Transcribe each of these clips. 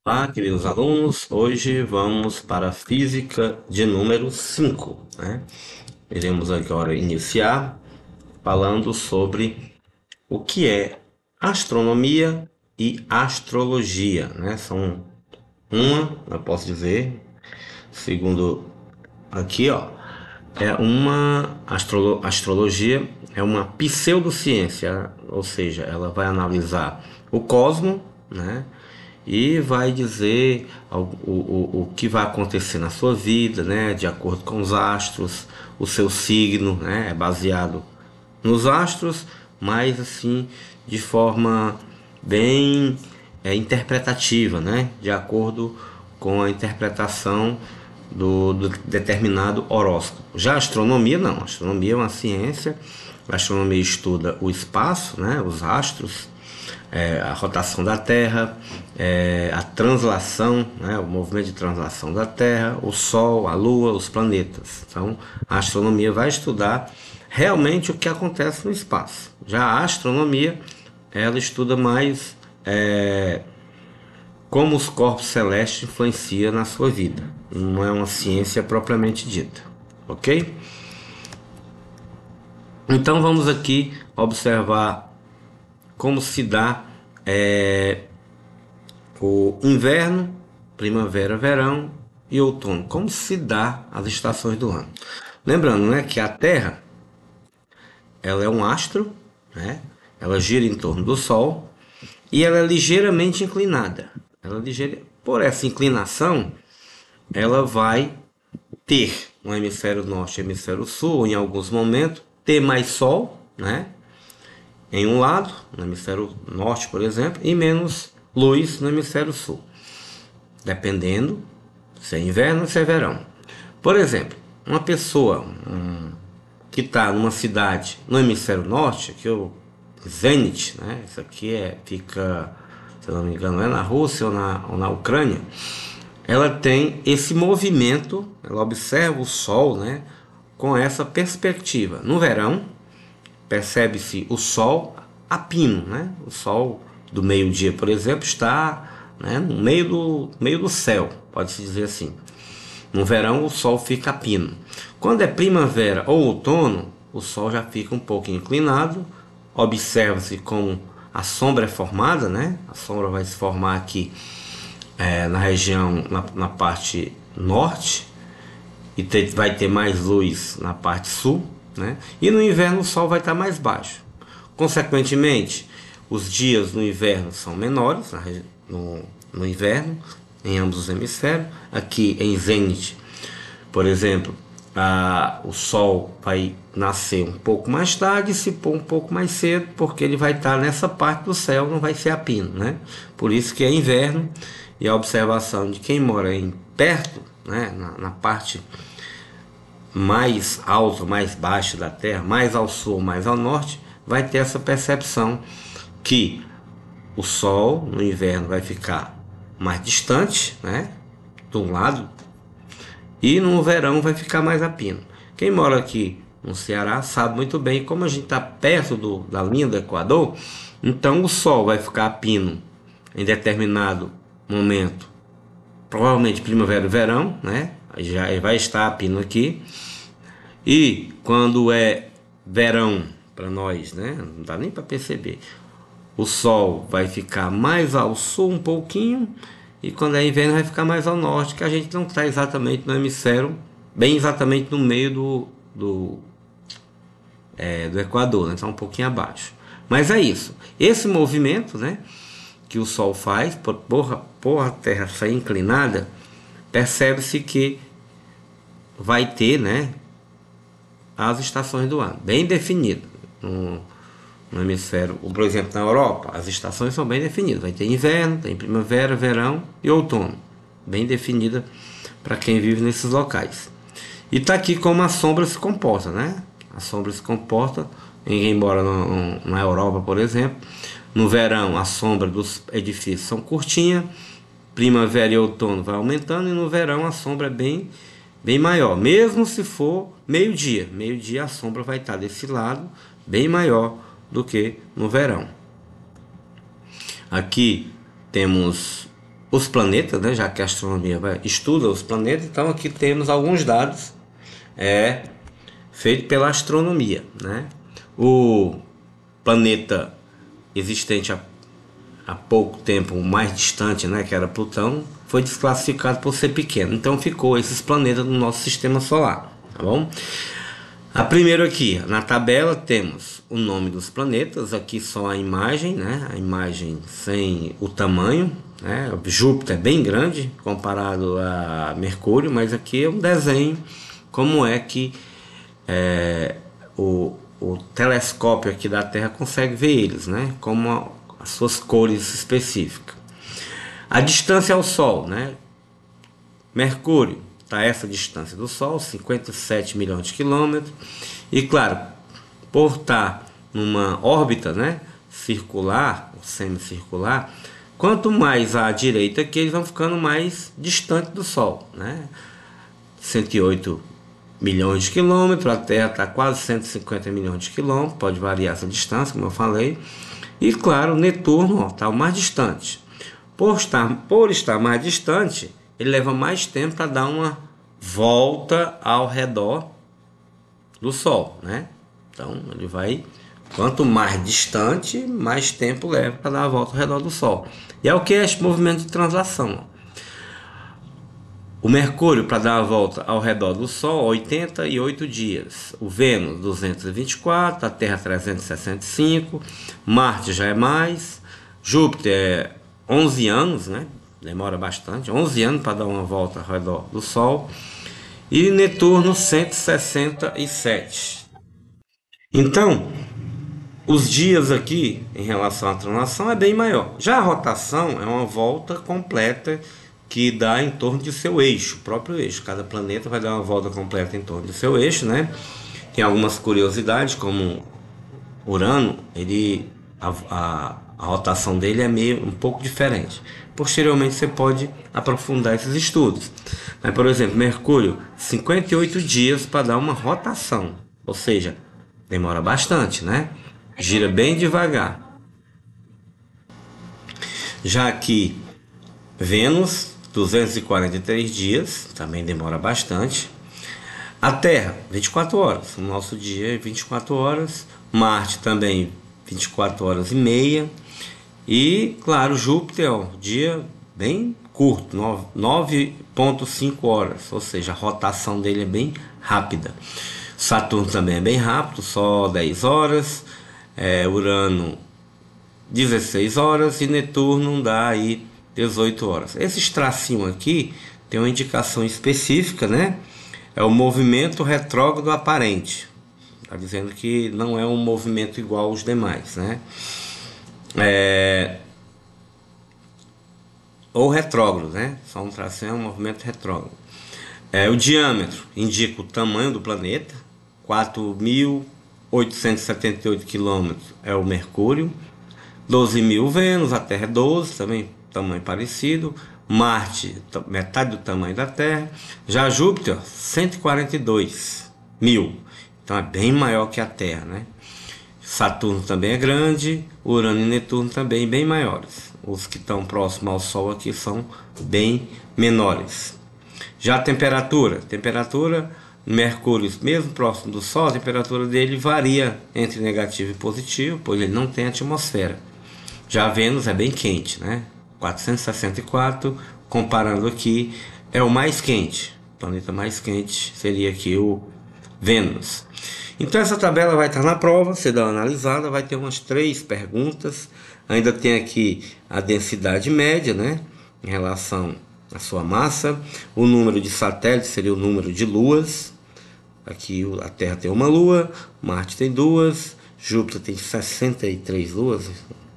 Olá, queridos alunos. Hoje vamos para a física de número 5, né? Iremos agora iniciar falando sobre o que é astronomia e astrologia, né? Eu posso dizer, segundo aqui, ó, astrologia é uma pseudociência, ou seja, ela vai analisar o cosmo, né? E vai dizer o que vai acontecer na sua vida, né? De acordo com os astros, o seu signo, né? É baseado nos astros, mas assim de forma bem interpretativa, né? De acordo com a interpretação do determinado horóscopo. Já a astronomia não, a astronomia é uma ciência. A astronomia estuda o espaço, né? Os astros, a rotação da Terra, a translação, né, o movimento de translação da Terra, o Sol, a Lua, os planetas. Então, a astronomia vai estudar realmente o que acontece no espaço. Já a astronomia, ela estuda mais como os corpos celestes influenciam na sua vida. Não é uma ciência propriamente dita, ok? Então, vamos aqui observar como se dá o inverno, primavera, verão e outono. Como se dá as estações do ano? Lembrando, né, que a Terra, ela é um astro, né? Ela gira em torno do Sol e ela é ligeiramente inclinada. Por essa inclinação, ela vai ter um hemisfério norte e hemisfério sul, em alguns momentos, ter mais Sol, né? Em um lado, no hemisfério norte, por exemplo, e menos luz no hemisfério sul, dependendo se é inverno ou se é verão. Por exemplo, uma pessoa que está numa cidade no hemisfério norte, que é o Zenit, né? Isso aqui fica, se eu não me engano, é na Rússia ou na Ucrânia. Ela tem esse movimento, ela observa o Sol, né? Com essa perspectiva. No verão, percebe-se o Sol a pino, né? O Sol do meio-dia, por exemplo, está, né, no meio do céu, pode-se dizer assim. No verão, o Sol fica a pino. Quando é primavera ou outono, o Sol já fica um pouco inclinado. Observa-se como a sombra é formada, né? A sombra vai se formar aqui na região, na parte norte, e vai ter mais luz na parte sul, né? E no inverno o Sol vai estar mais baixo. Consequentemente, os dias no inverno são menores, no inverno, em ambos os hemisférios. Aqui em Zenit, por exemplo, o Sol vai nascer um pouco mais tarde e se pôr um pouco mais cedo, porque ele vai estar nessa parte do céu, não vai ser a pino, né? Por isso que é inverno, e a observação de quem mora perto, né, na parte mais alto, mais baixo da Terra, mais ao sul, mais ao norte, vai ter essa percepção que o Sol no inverno vai ficar mais distante, né, de um lado, e no verão vai ficar mais a pino. Quem mora aqui no Ceará sabe muito bem, como a gente está perto da linha do Equador, então o Sol vai ficar a pino em determinado momento, provavelmente primavera e verão, né? Já vai estar a pino aqui. E quando é verão para nós, né? Não dá nem para perceber. O Sol vai ficar mais ao sul um pouquinho, e quando é inverno vai ficar mais ao norte, que a gente não está exatamente no hemisfério, bem exatamente no meio do Equador, né? Está um pouquinho abaixo. Mas é isso. Esse movimento, né, que o Sol faz por a Terra ser inclinada, percebe-se que vai ter, né, as estações do ano, bem definidas. No hemisfério, por exemplo, na Europa, as estações são bem definidas. Vai ter inverno, tem primavera, verão e outono. Bem definida para quem vive nesses locais. E está aqui como a sombra se comporta, né? A sombra se comporta, embora na Europa, por exemplo. No verão, a sombra dos edifícios são curtinhas. Primavera e outono vai aumentando, e no verão a sombra é bem maior. Mesmo se for meio-dia. Meio-dia a sombra vai estar desse lado, bem maior do que no verão. Aqui temos os planetas, né? Já que a astronomia estuda os planetas, então aqui temos alguns dados feitos pela astronomia, né? O planeta existente há pouco tempo, o mais distante, né, que era Plutão, foi desclassificado por ser pequeno. Então ficou esses planetas no nosso sistema solar, tá bom? A primeiro aqui, na tabela temos o nome dos planetas, aqui só a imagem, né? A imagem sem o tamanho, né? Júpiter é bem grande comparado a Mercúrio, mas aqui é um desenho como é que o telescópio aqui da Terra consegue ver eles, né? Como as suas cores específicas. A distância ao Sol, né? Mercúrio está a essa distância do Sol, 57 milhões de quilômetros. E claro, por estar numa órbita, né, circular, semicircular, quanto mais à direita que eles vão ficando mais distante do Sol, né? 108 milhões de quilômetros, a Terra está quase 150 milhões de quilômetros, pode variar essa distância, como eu falei. E claro, Netuno está o mais distante. Por estar mais distante, ele leva mais tempo para dar uma volta ao redor do Sol, né? Então ele vai, quanto mais distante, mais tempo leva para dar a volta ao redor do Sol. E é o que é esse movimento de translação. O Mercúrio, para dar a volta ao redor do Sol, 88 dias. O Vênus, 224, a Terra, 365. Marte já é mais. Júpiter é 11 anos, né? Demora bastante, 11 anos para dar uma volta ao redor do Sol. E Netuno, 167. Então, os dias aqui, em relação à translação, é bem maior. Já a rotação é uma volta completa que dá em torno de seu eixo, o próprio eixo. Cada planeta vai dar uma volta completa em torno de seu eixo, né? Tem algumas curiosidades, como Urano, a rotação dele é meio um pouco diferente. Posteriormente você pode aprofundar esses estudos. Mas, por exemplo, Mercúrio, 58 dias para dar uma rotação, ou seja, demora bastante, né? Gira bem devagar. Já aqui, Vênus, 243 dias, também demora bastante. A Terra, 24 horas, o nosso dia é 24 horas. Marte também, 24 horas e meia. E, claro, Júpiter é um dia bem curto, 9,5 horas, ou seja, a rotação dele é bem rápida. Saturno também é bem rápido, só 10 horas. Urano, 16 horas. E Netuno dá aí 18 horas. Esse tracinho aqui tem uma indicação específica, né? É o movimento retrógrado aparente. Está dizendo que não é um movimento igual aos demais, né? Ou retrógrado, né? Só um tracinho é um movimento retrógrado. O diâmetro indica o tamanho do planeta. 4.878 quilômetros é o Mercúrio. 12.000 Vênus, a Terra é 12, também tamanho parecido. Marte, metade do tamanho da Terra. Já Júpiter, 142.000. Então é bem maior que a Terra, né? Saturno também é grande. Urano e Netuno também bem maiores. Os que estão próximos ao Sol aqui são bem menores. Já a temperatura. Mercúrio, mesmo próximo do Sol, a temperatura dele varia entre negativo e positivo, pois ele não tem atmosfera. Já Vênus é bem quente, né? 464, comparando aqui, é o mais quente. O planeta mais quente seria aqui o Vênus. Então essa tabela vai estar na prova, você dá uma analisada, vai ter umas 3 perguntas. Ainda tem aqui a densidade média, né? Em relação à sua massa. O número de satélites seria o número de luas. Aqui a Terra tem uma lua, Marte tem 2, Júpiter tem 63 luas.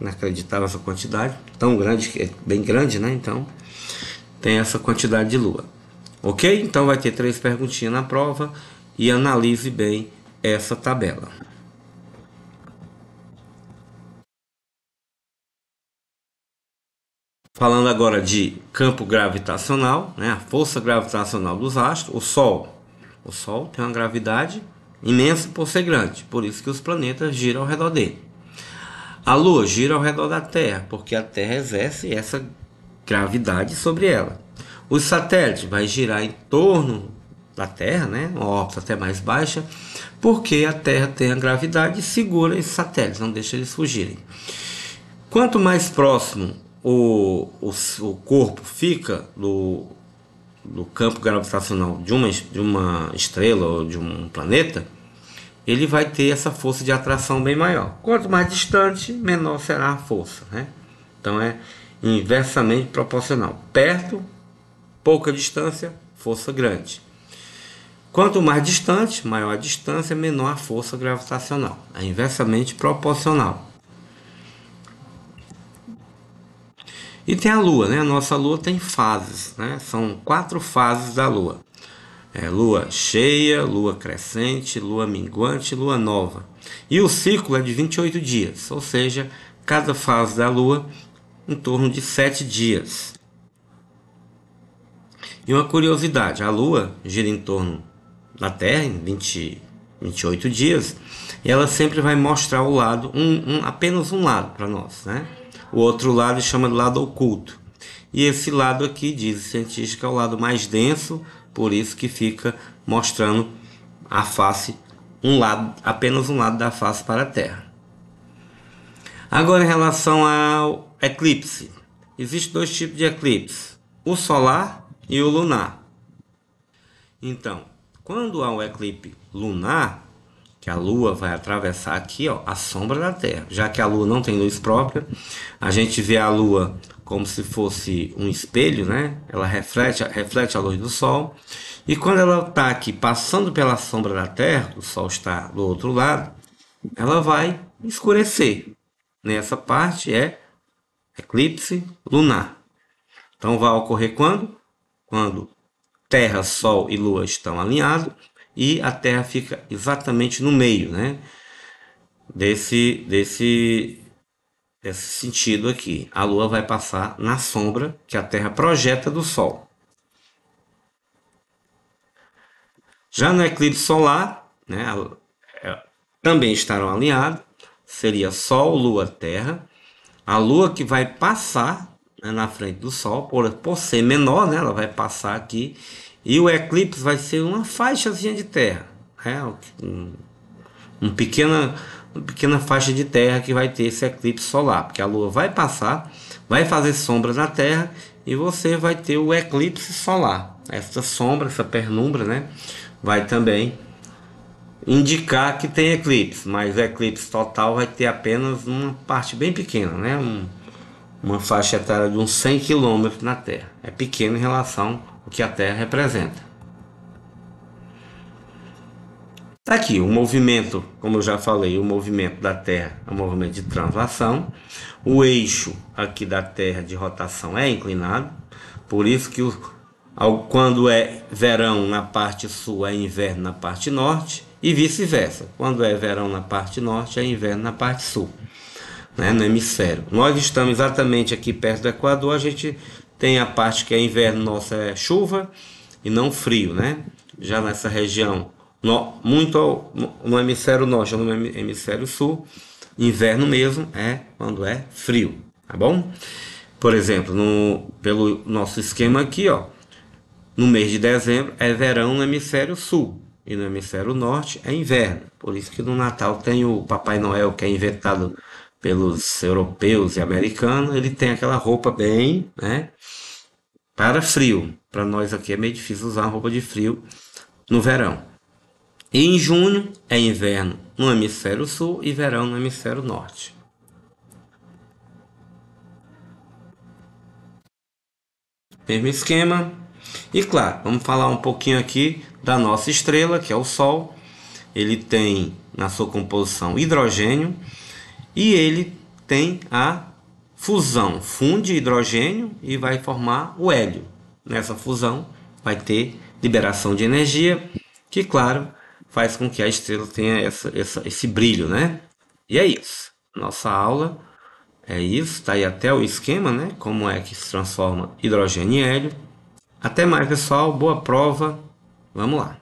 Inacreditável essa quantidade, tão grande, que é bem grande, né? Então tem essa quantidade de lua. Ok? Então vai ter 3 perguntinhas na prova e analise bem essa tabela. Falando agora de campo gravitacional, né? A força gravitacional dos astros, o Sol tem uma gravidade imensa por ser grande, por isso que os planetas giram ao redor dele. A Lua gira ao redor da Terra, porque a Terra exerce essa gravidade sobre ela. Os satélites vai girar em torno da Terra, né, uma órbita até mais baixa, porque a Terra tem a gravidade e segura esses satélites, não deixa eles fugirem. Quanto mais próximo o corpo fica do campo gravitacional de uma estrela ou de um planeta, ele vai ter essa força de atração bem maior. Quanto mais distante, menor será a força, né? Então é inversamente proporcional. Perto, pouca distância, força grande. Quanto mais distante, maior a distância, menor a força gravitacional. É inversamente proporcional. E tem a Lua, né? A nossa Lua tem fases, né? São 4 fases da Lua. Lua cheia, lua crescente, lua minguante, lua nova. E o ciclo é de 28 dias, ou seja, cada fase da lua em torno de 7 dias. E uma curiosidade, a lua gira em torno da Terra em 28 dias, e ela sempre vai mostrar o lado, apenas um lado para nós, né? O outro lado chama de lado oculto. E esse lado aqui, diz o cientista, é o lado mais denso, por isso que fica mostrando a face, apenas um lado da face para a Terra. Agora, em relação ao eclipse, existem 2 tipos de eclipse, o solar e o lunar. Então, quando há um eclipse lunar, que a Lua vai atravessar aqui, ó, a sombra da Terra, já que a Lua não tem luz própria, a gente vê a Lua como se fosse um espelho, né? Ela reflete a luz do Sol, e quando ela está aqui passando pela sombra da Terra, o Sol está do outro lado, ela vai escurecer. Nessa parte é eclipse lunar. Então vai ocorrer quando? Quando Terra, Sol e Lua estão alinhados e a Terra fica exatamente no meio, né? Desse sentido aqui. A Lua vai passar na sombra que a Terra projeta do Sol. Já no eclipse solar, né, também estarão alinhados. Seria Sol, Lua, Terra. A Lua que vai passar, né, na frente do Sol, por ser menor, né, ela vai passar aqui. E o eclipse vai ser uma faixazinha de terra, né, uma pequena faixa de terra que vai ter esse eclipse solar, porque a Lua vai passar, vai fazer sombra na Terra e você vai ter o eclipse solar. Essa sombra, essa penumbra, né, vai também indicar que tem eclipse, mas o eclipse total vai ter apenas uma parte bem pequena, né, uma faixa etária de uns 100 km na Terra. É pequeno em relação ao que a Terra representa. Tá aqui o movimento, como eu já falei, o movimento da Terra é um movimento de translação. O eixo aqui da Terra de rotação é inclinado, por isso que quando é verão na parte sul é inverno na parte norte e vice-versa. Quando é verão na parte norte é inverno na parte sul, né, no hemisfério. Nós estamos exatamente aqui perto do Equador, a gente tem a parte que é inverno, nossa é chuva e não frio, né? Já nessa região muito no hemisfério norte ou no hemisfério sul, inverno mesmo é quando é frio, tá bom? Por exemplo, pelo nosso esquema aqui, ó, no mês de dezembro é verão no hemisfério sul e no hemisfério norte é inverno. Por isso que no Natal tem o Papai Noel, que é inventado pelos europeus e americanos, ele tem aquela roupa bem, né, para frio. Para nós aqui é meio difícil usar uma roupa de frio no verão. E em junho é inverno no hemisfério sul e verão no hemisfério norte. Mesmo esquema. E claro, vamos falar um pouquinho aqui da nossa estrela, que é o Sol. Ele tem na sua composição hidrogênio e ele tem a fusão. Funde hidrogênio e vai formar o hélio. Nessa fusão vai ter liberação de energia, que claro, faz com que a estrela tenha esse brilho, né? E é isso. Nossa aula é isso. Tá aí até o esquema, né? Como é que se transforma hidrogênio em hélio. Até mais, pessoal. Boa prova. Vamos lá.